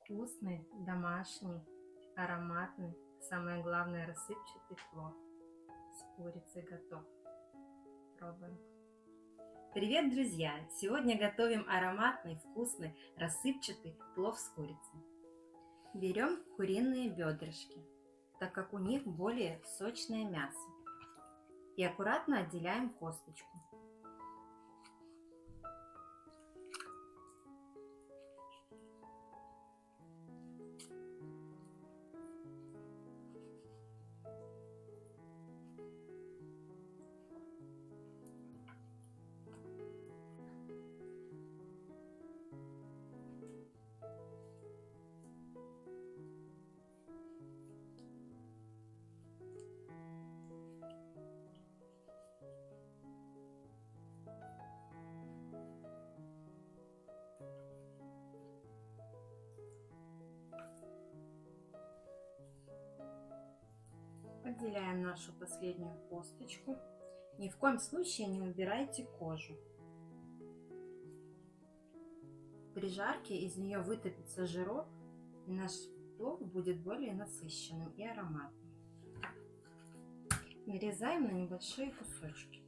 Вкусный, домашний, ароматный, самое главное рассыпчатый плов с курицей готов. Пробуем. Привет, друзья! Сегодня готовим ароматный, вкусный, рассыпчатый плов с курицей. Берем куриные бедрышки, так как у них более сочное мясо, и аккуратно отделяем косточку. Отделяем нашу последнюю косточку. Ни в коем случае не убирайте кожу. При жарке из нее вытопится жирок, и наш плов будет более насыщенным и ароматным. Нарезаем на небольшие кусочки.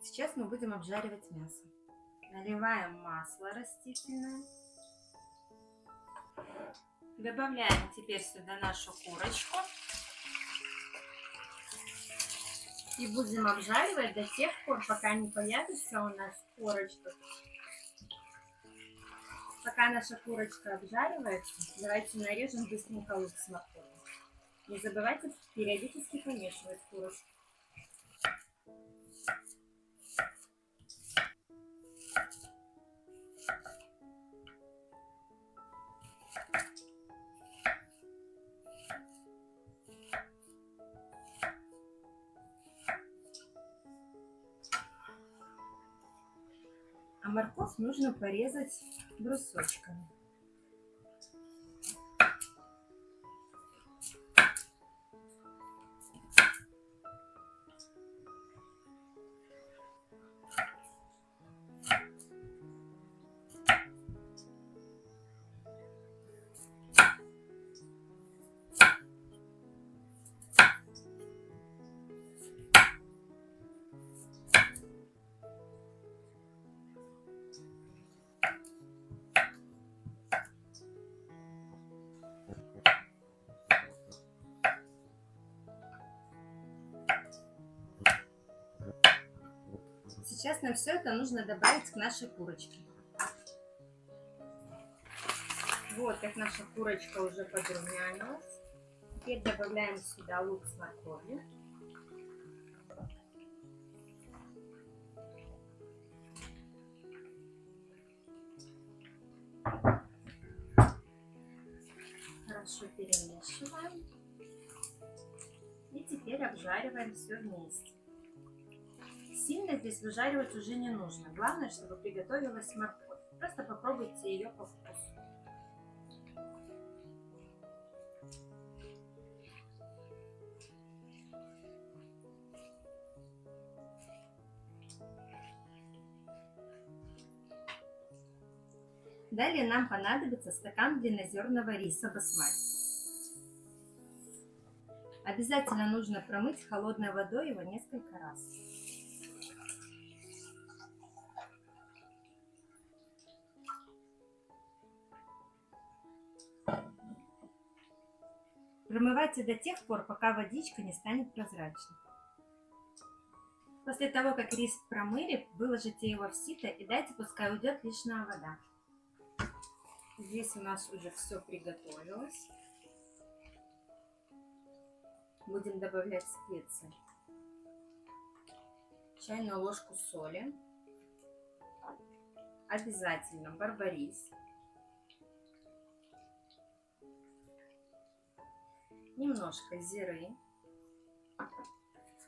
Сейчас мы будем обжаривать мясо. Наливаем масло растительное. Добавляем теперь сюда нашу курочку. И будем обжаривать до тех пор, пока не появится у нас корочка. Пока наша курочка обжаривается, давайте нарежем быстренько лук с морковью. Не забывайте периодически помешивать курочку. А морковь нужно порезать брусочками. Сейчас нам все это нужно добавить к нашей курочке. Вот как наша курочка уже подрумянилась. Теперь добавляем сюда лук с морковью. Хорошо перемешиваем. И теперь обжариваем все вместе. Сильно здесь выжаривать уже не нужно. Главное, чтобы приготовилась морковь. Просто попробуйте ее по вкусу. Далее нам понадобится стакан длиннозерного риса басмати. Обязательно нужно промыть холодной водой его несколько раз. Промывайте до тех пор, пока водичка не станет прозрачной. После того, как рис промыли, выложите его в сито и дайте, пускай уйдет лишняя вода. Здесь у нас уже все приготовилось. Будем добавлять специи. Чайную ложку соли. Обязательно барбарис. Немножко зиры.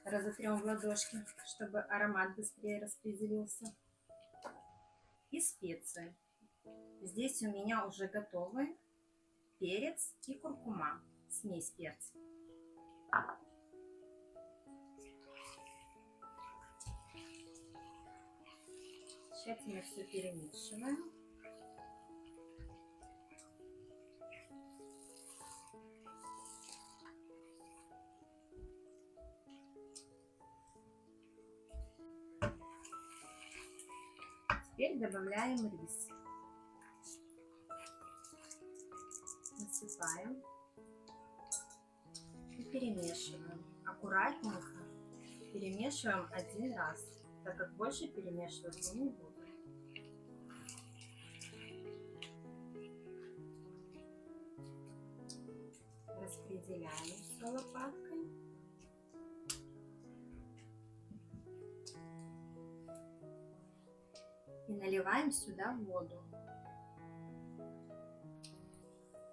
Разотрем в ладошке, чтобы аромат быстрее распределился. И специи. Здесь у меня уже готовы перец и куркума. Смесь перца. Тщательно все перемешиваем. Теперь добавляем рис. Насыпаем и перемешиваем. Аккуратненько перемешиваем один раз, так как больше перемешивать я не буду. Распределяем все лопаткой. И наливаем сюда воду.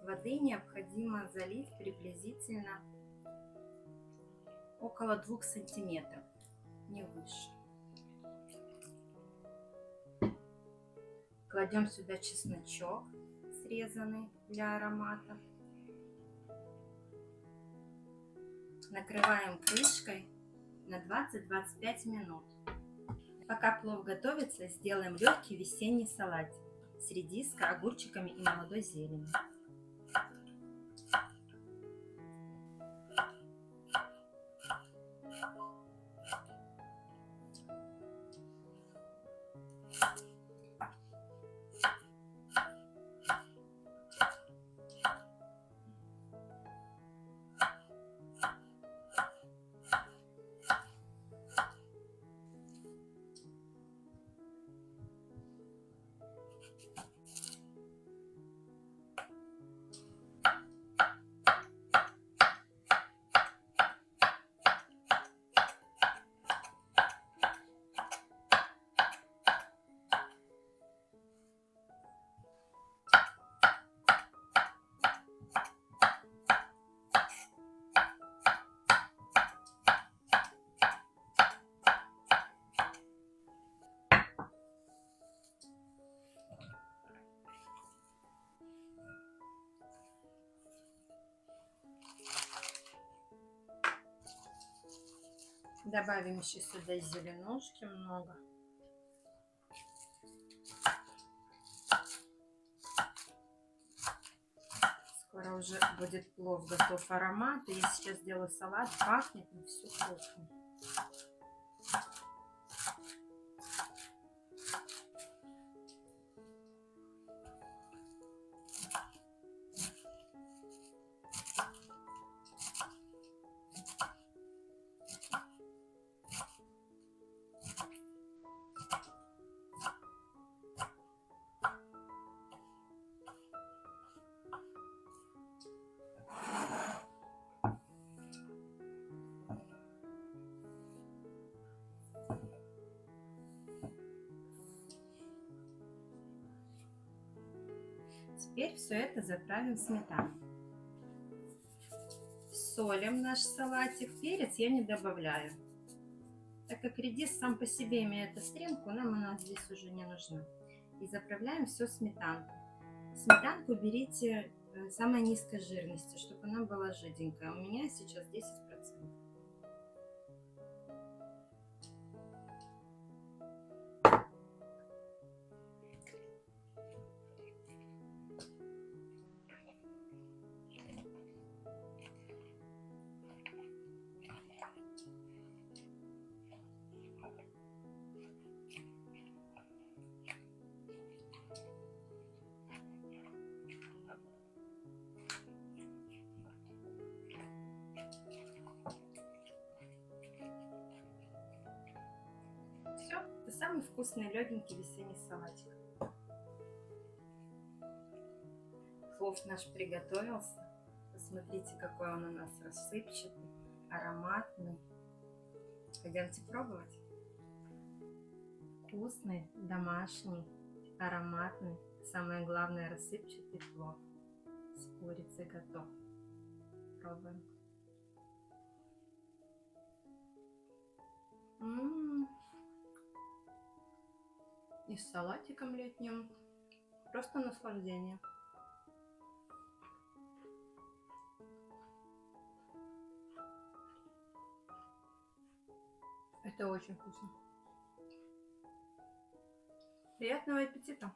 Воды необходимо залить приблизительно около 2 сантиметров, не выше. Кладем сюда чесночок, срезанный для аромата. Накрываем крышкой на 20-25 минут. Пока плов готовится, сделаем легкий весенний салат с редиской, огурчиками и молодой зеленью. Добавим еще сюда зеленушки много. Скоро уже будет плов готов, аромат. И я сейчас сделаю салат, пахнет на всю кухню. Теперь все это заправим сметаной. Солим наш салатик. Перец я не добавляю, так как редис сам по себе имеет остринку, нам она здесь уже не нужна. И заправляем все сметанкой. Сметанку берите самой низкой жирности, чтобы она была жиденькая. У меня сейчас 10%. самый вкусный легенький весенний салатик. Плов наш приготовился. Посмотрите, какой он у нас рассыпчатый, ароматный. Пойдемте пробовать. Вкусный, домашний, ароматный, самое главное, рассыпчатый плов с курицей готов. Пробуем. И с салатиком летним. Просто наслаждение. Это очень вкусно. Приятного аппетита!